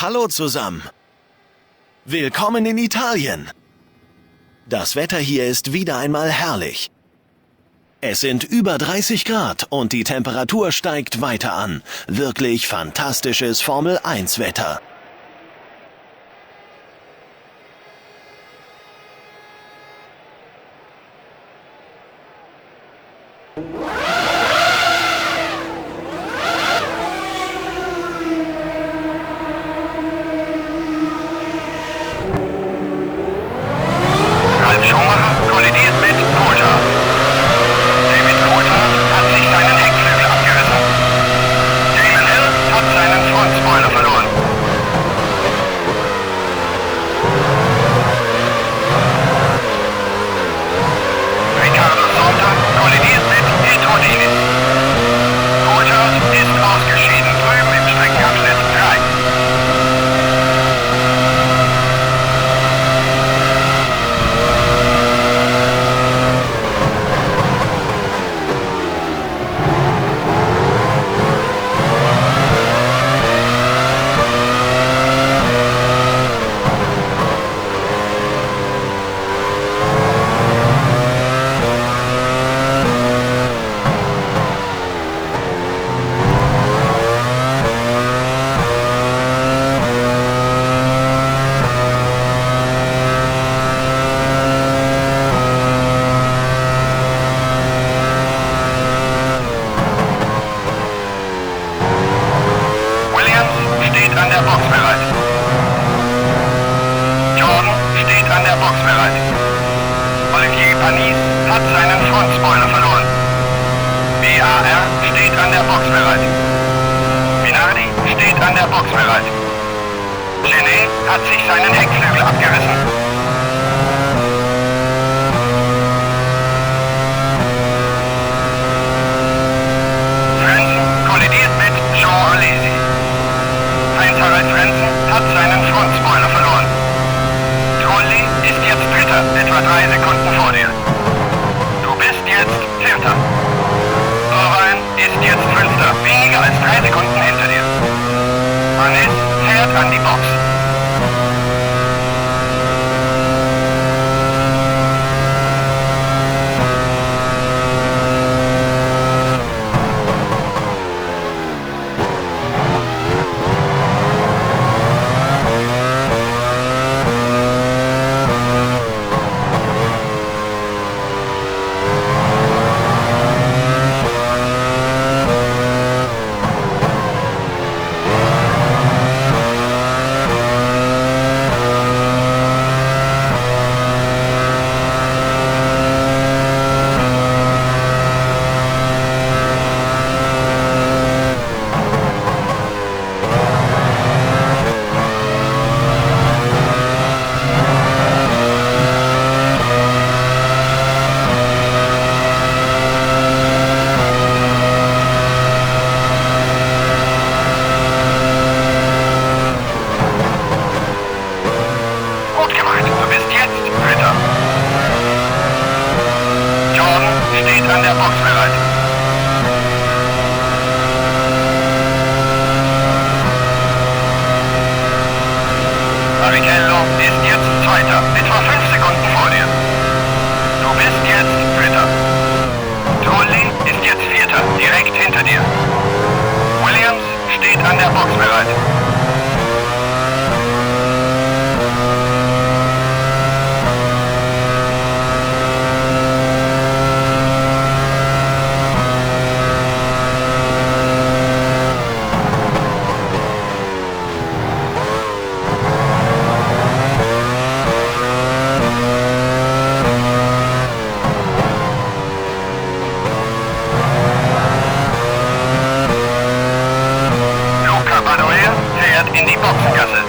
Hallo zusammen. Willkommen in Italien. Das Wetter hier ist wieder einmal herrlich. Es sind über 30 Grad und die Temperatur steigt weiter an. Wirklich fantastisches Formel-1-Wetter. Ralf Schumacher kollidiert mit Coulthard. David Coulthard hat sich seinen Heckflügel abgerissen. Damon Hill hat seinen Frontspoiler verloren. Ricardo Sonntag kollidiert mit Etrodini. Coulthard ist ausgeschieden drüben im Streckenabschnitt 3. Steht an der Box bereit. Jordan steht an der Box bereit. Olivier Panis hat seinen Frontspoiler verloren. BAR steht an der Box bereit. Minardi steht an der Box bereit. Genet hat sich seinen Heckflügel abgerissen. Frenzen kollidiert mit Jean Alesi. Heinz-Harald Frenzen hat seinen Frontspoiler verloren. Trulli ist jetzt Dritter, etwa 3 Sekunden vor dir. Du bist jetzt Vierter. Irvine ist jetzt Fünfter, weniger als 3 Sekunden hinter dir. Panis fährt an die Box. Gut gemacht, du bist jetzt Dritter. Jordan steht an der Box bereit. Barrichello ist jetzt Zweiter, etwa 5 Sekunden vor dir. Du bist jetzt Dritter. Trulli ist jetzt Vierter, direkt hinter dir. Williams steht an der Box bereit. Luca Badoer fährt in die Boxengasse.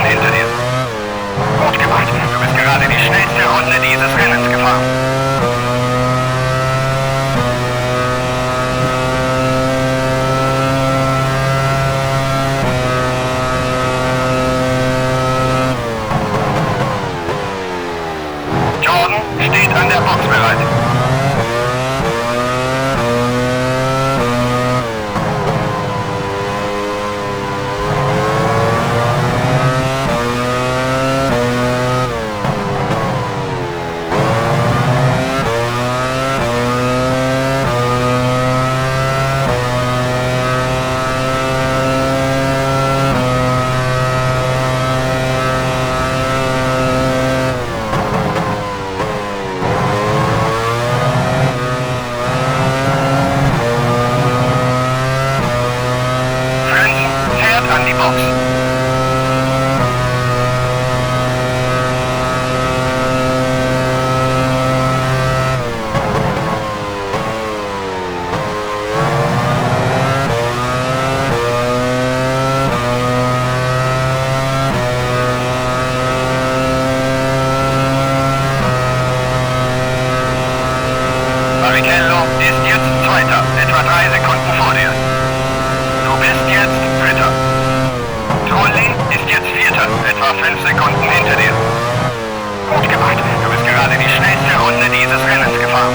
hinter dir. Gut gemacht. Du bist gerade die schnellste Runde dieses Rennens gefahren. Jordan steht an der Box bereit. An die Box. Barrichello ist jetzt Zweiter, etwa 3 Sekunden vor dir. Du bist jetzt Dritter. Trulli ist jetzt Vierter, etwa 5 Sekunden hinter dir. Gut gemacht. Du bist gerade die schnellste Runde dieses Rennens gefahren.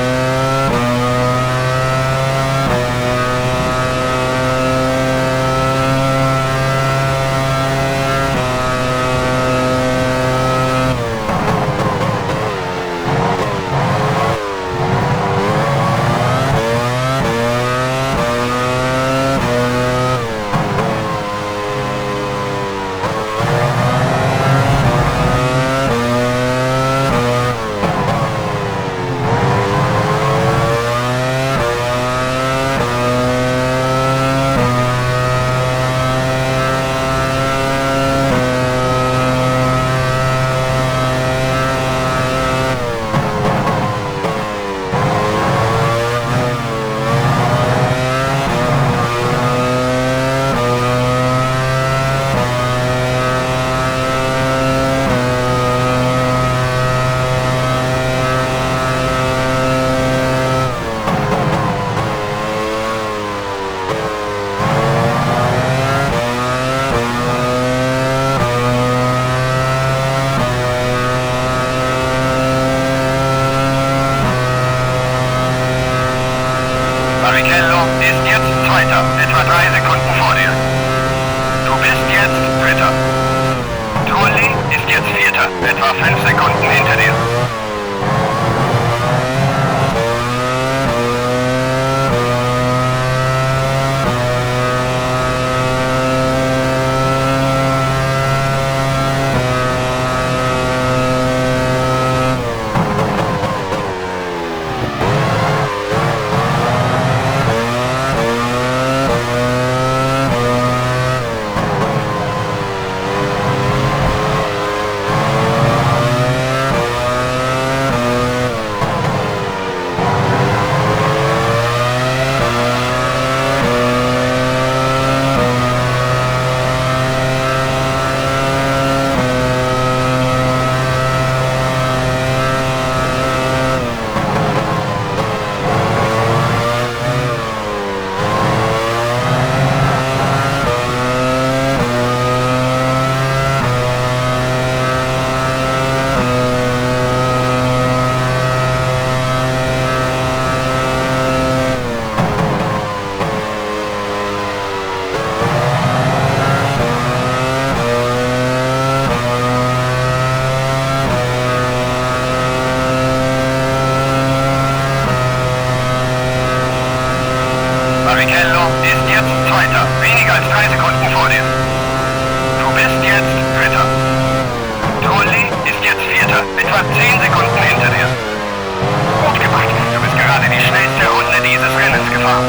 Barrichello ist jetzt Zweiter, etwa 3 Sekunden vor dir. Du bist jetzt Dritter. Trulli ist jetzt Vierter, etwa 5 Sekunden hinter dir. Barrichello ist jetzt Zweiter, weniger als 3 Sekunden vor dir. Du bist jetzt Dritter. Trulli ist jetzt Vierter, etwa 10 Sekunden hinter dir. Gut gemacht, du bist gerade die schnellste Runde dieses Rennens gefahren.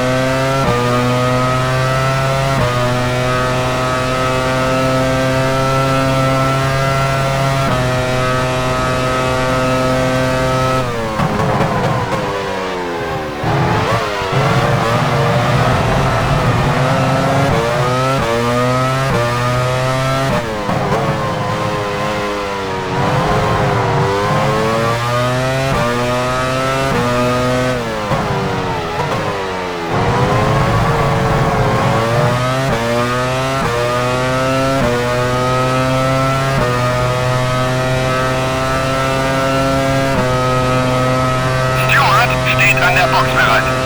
boxbereit.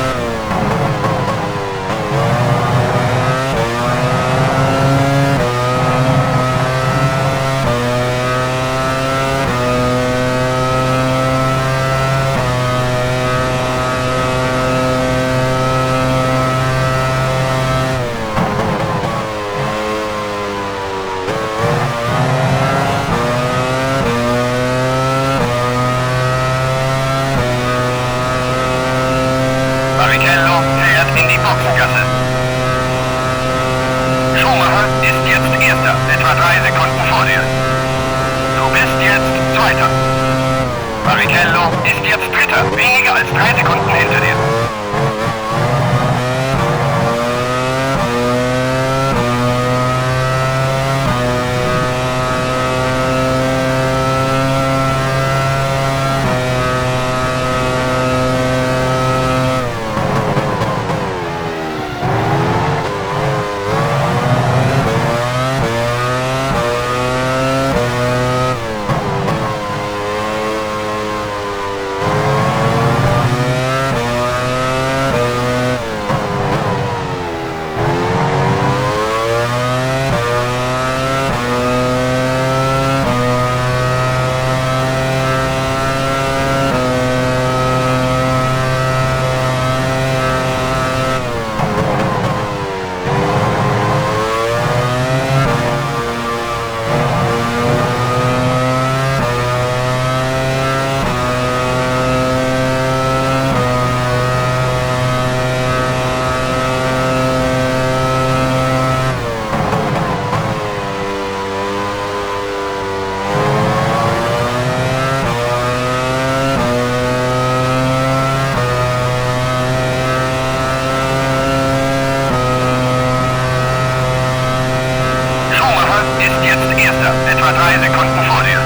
Barrichello fährt in die Boxengasse. Schumacher ist jetzt Erster, etwa 3 Sekunden vor dir. Du bist jetzt Zweiter. Barrichello ist jetzt Dritter, weniger als 3 Sekunden hinter dir. Etwa 3 Sekunden vor dir.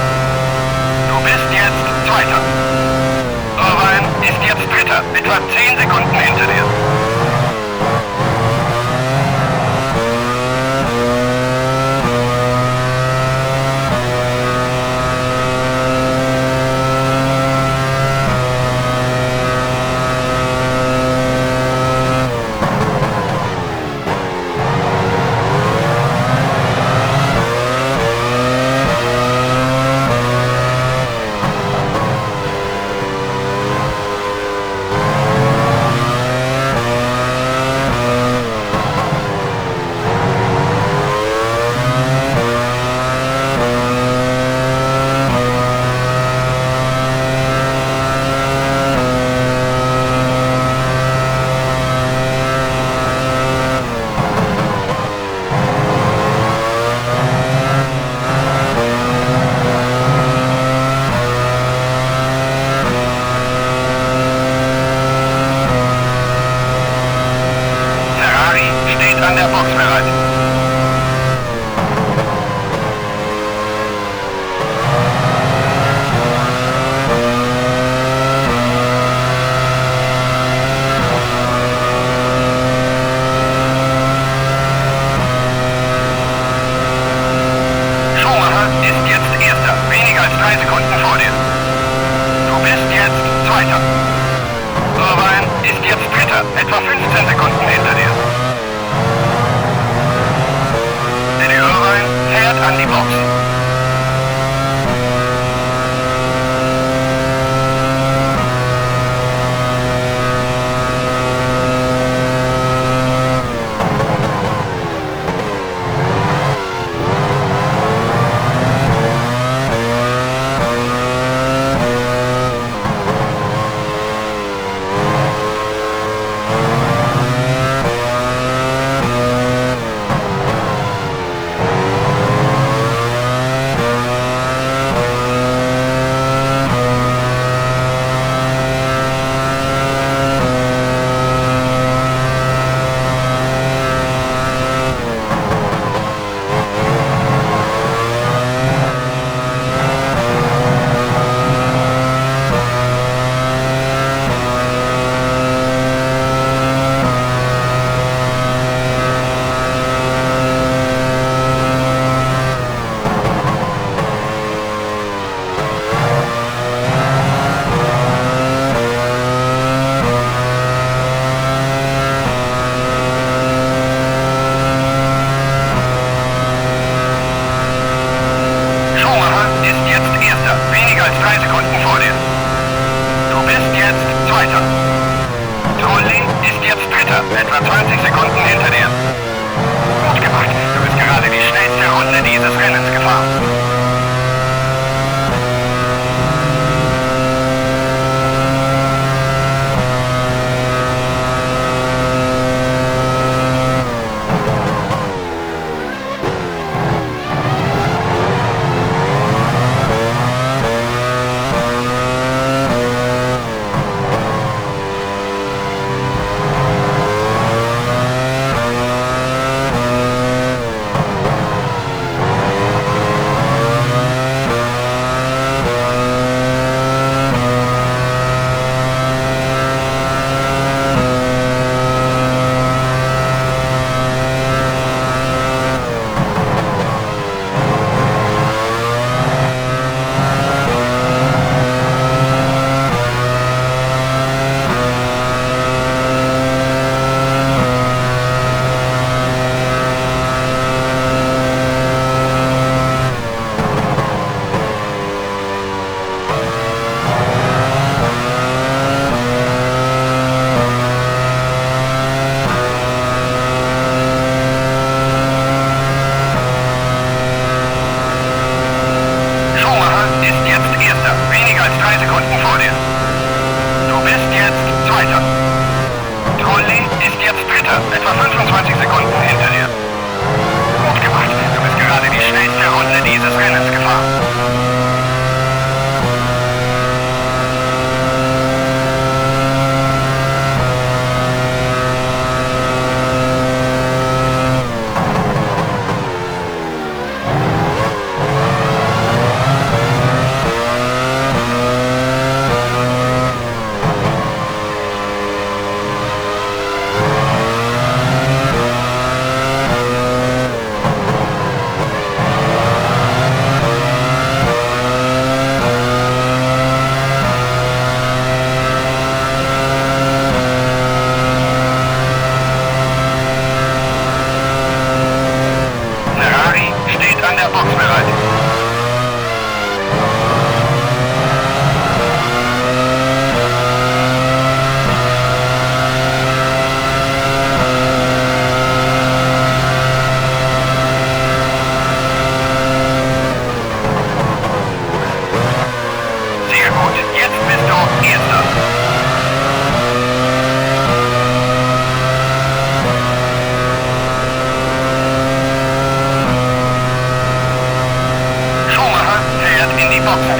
Du bist jetzt Zweiter. Irvine ist jetzt Dritter, etwa 10 Sekunden hinter dir.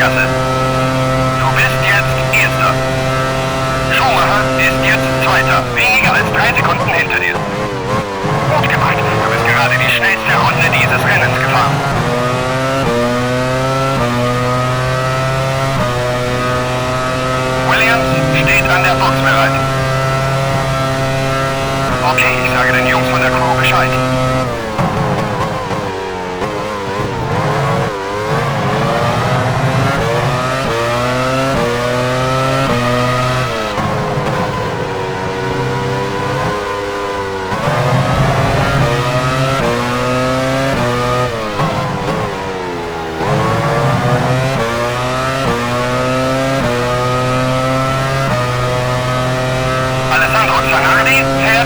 Boxengasse. Du bist jetzt Erster. Schumacher ist jetzt Zweiter. Weniger als 3 Sekunden hinter dir. Gut gemacht. Du bist gerade die schnellste Runde dieses Rennens gefahren. Williams steht an der Box bereit. Okay, ich sage den Jungs von der Crew Bescheid.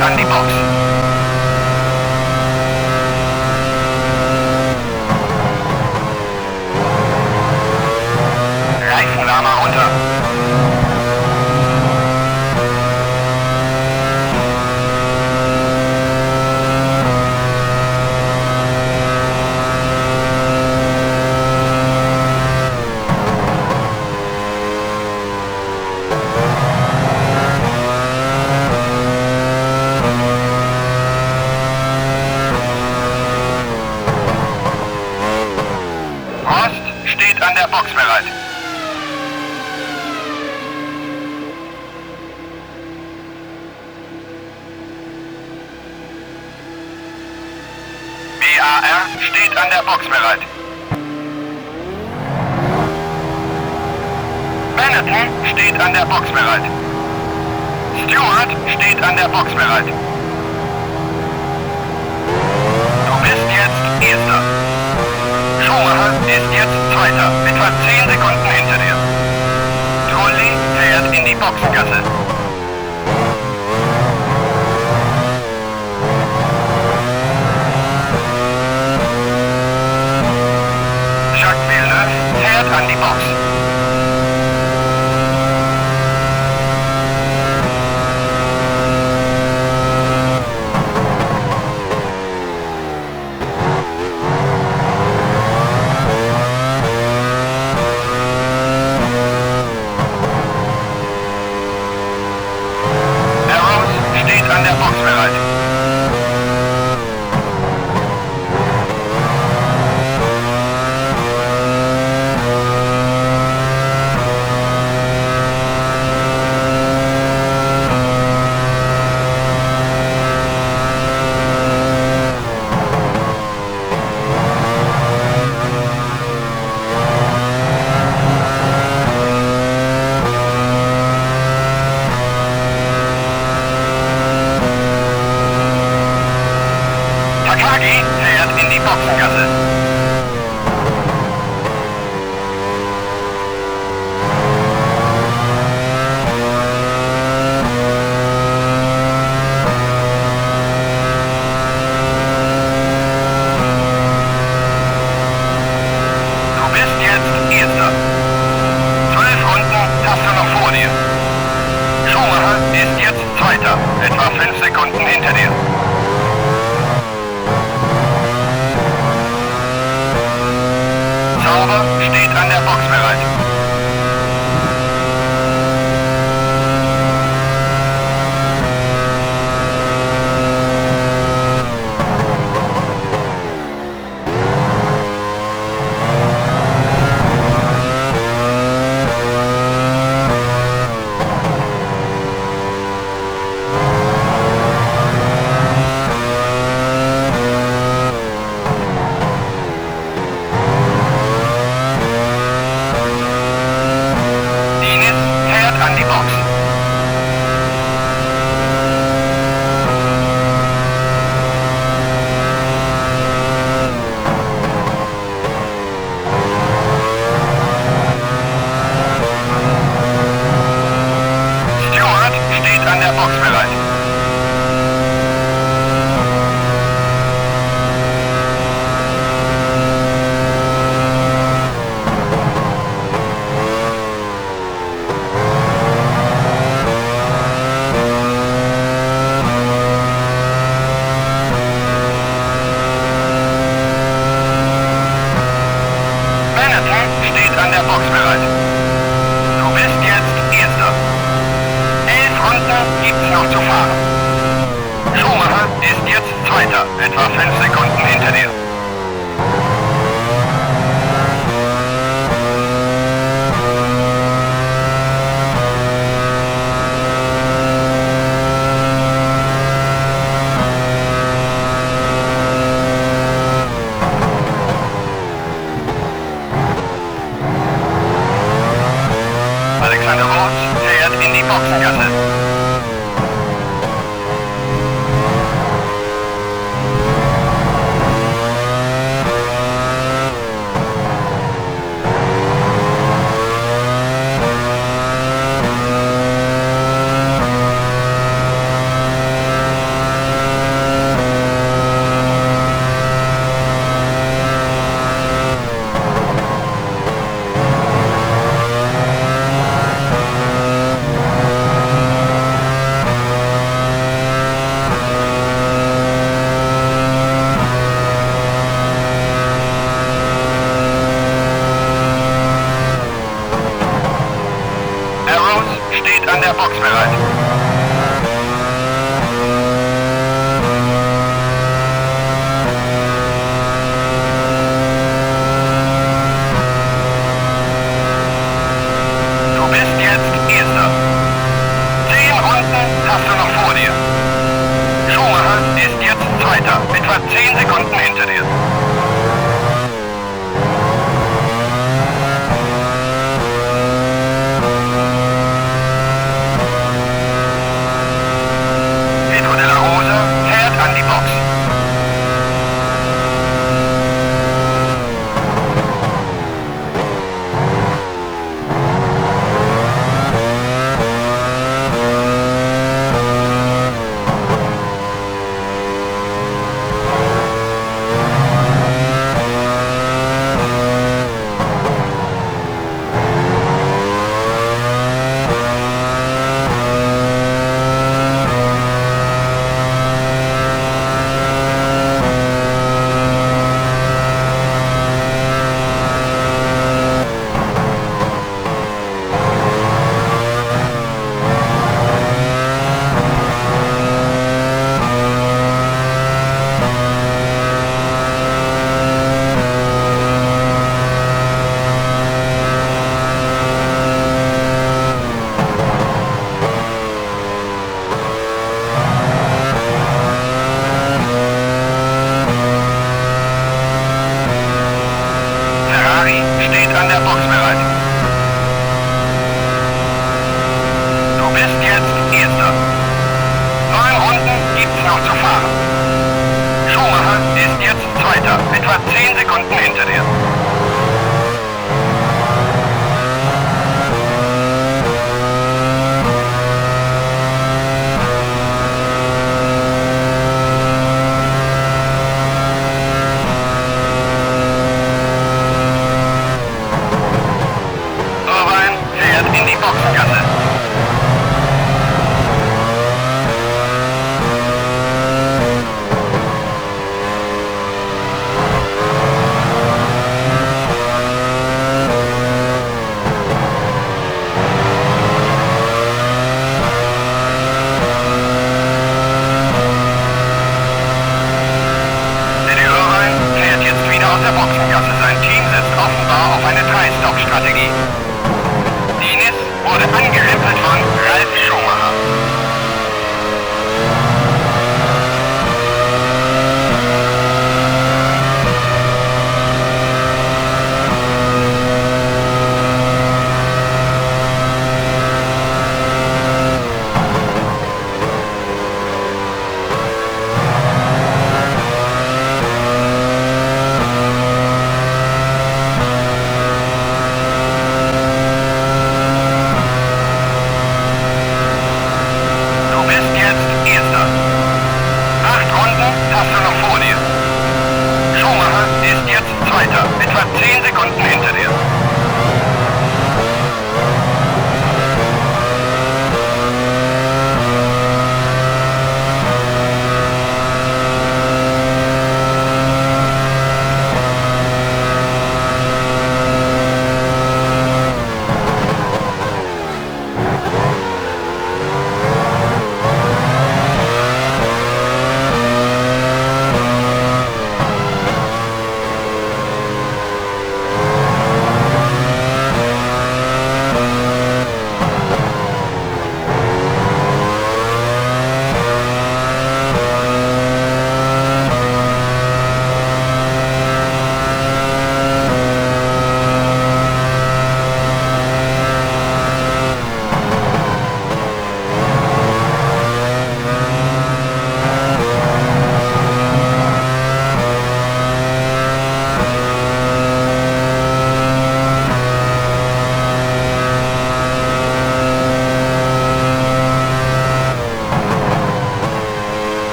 An die Box. Reifenlama runter. An der Box bereit. BAR steht an der Box bereit. Benetton steht an der Box bereit. Stewart steht an der Box bereit. Du bist jetzt Erster. Schumacher ist jetzt Zweiter, etwa 10 Sekunden hinter dir. Trulli fährt in die Boxengasse. Jacques Villeneuve fährt an die Box. An der Box bereit. etwa 5 Sekunden hinter dir. Alexander Wurz fährt in die Boxengasse. Steht an der Box bereit. Du bist jetzt Erster. 10 Runden hast du noch vor dir. Schumacher ist jetzt Zweiter, etwa 10 Sekunden hinter dir.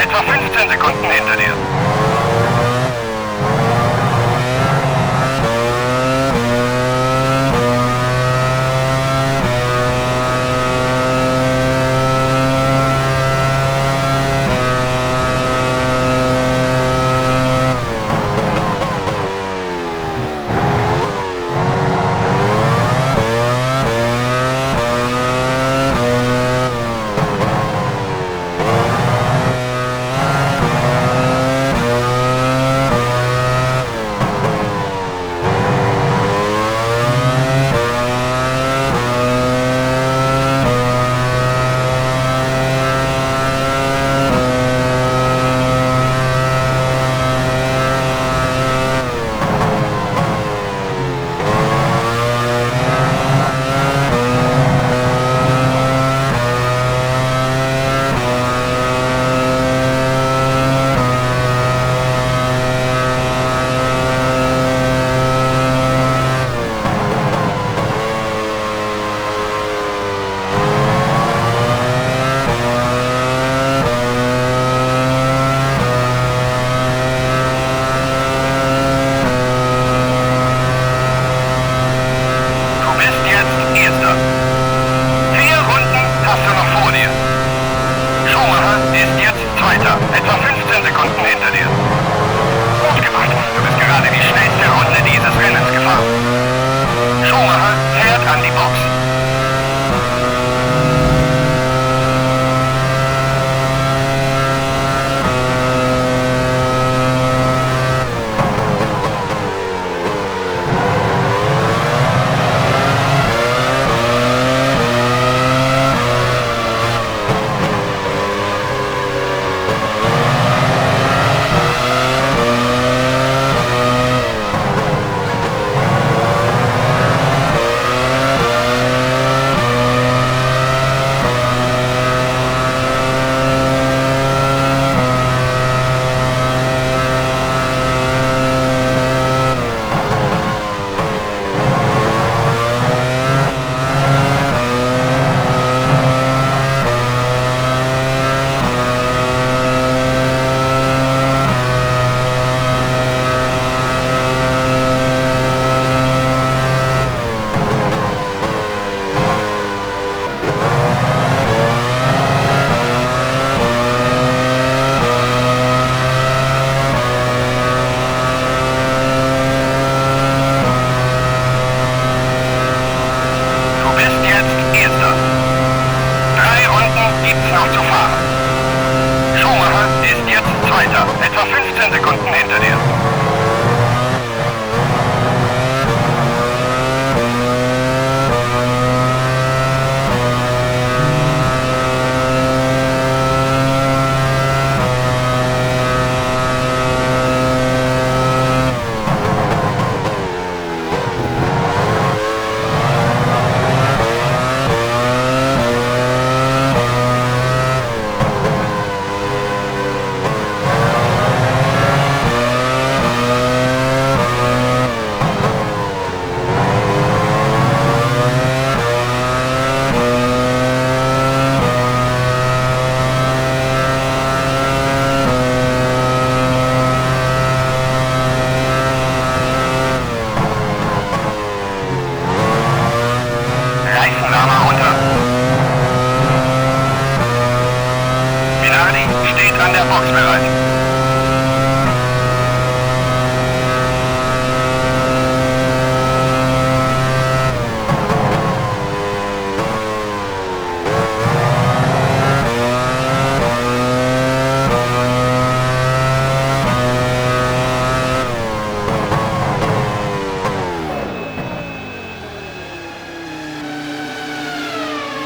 etwa 15 Sekunden hinter dir. Etwa 15 Sekunden hinter dir. Gut gemacht. Du bist gerade die schnellste Runde dieses Rennens gefahren. Schumacher fährt an die Box. Etwa 15 Sekunden hinter dir. Steht an der Box bereit.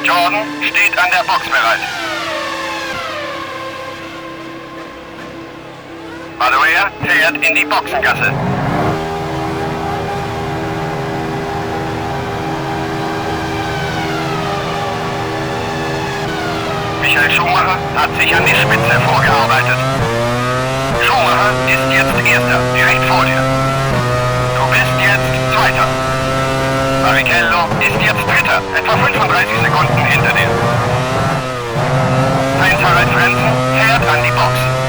Jordan steht an der Box bereit. Maduea fährt in die Boxengasse. Michael Schumacher hat sich an die Spitze vorgearbeitet. Schumacher ist jetzt Erster, direkt vor dir. Du bist jetzt Zweiter. Barrichello ist jetzt Dritter, etwa 35 Sekunden hinter dir. Heinz-Harald Frentzen fährt an die Box.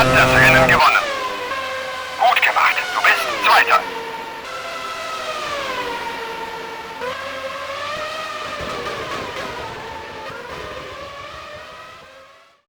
hat das Rennen gewonnen.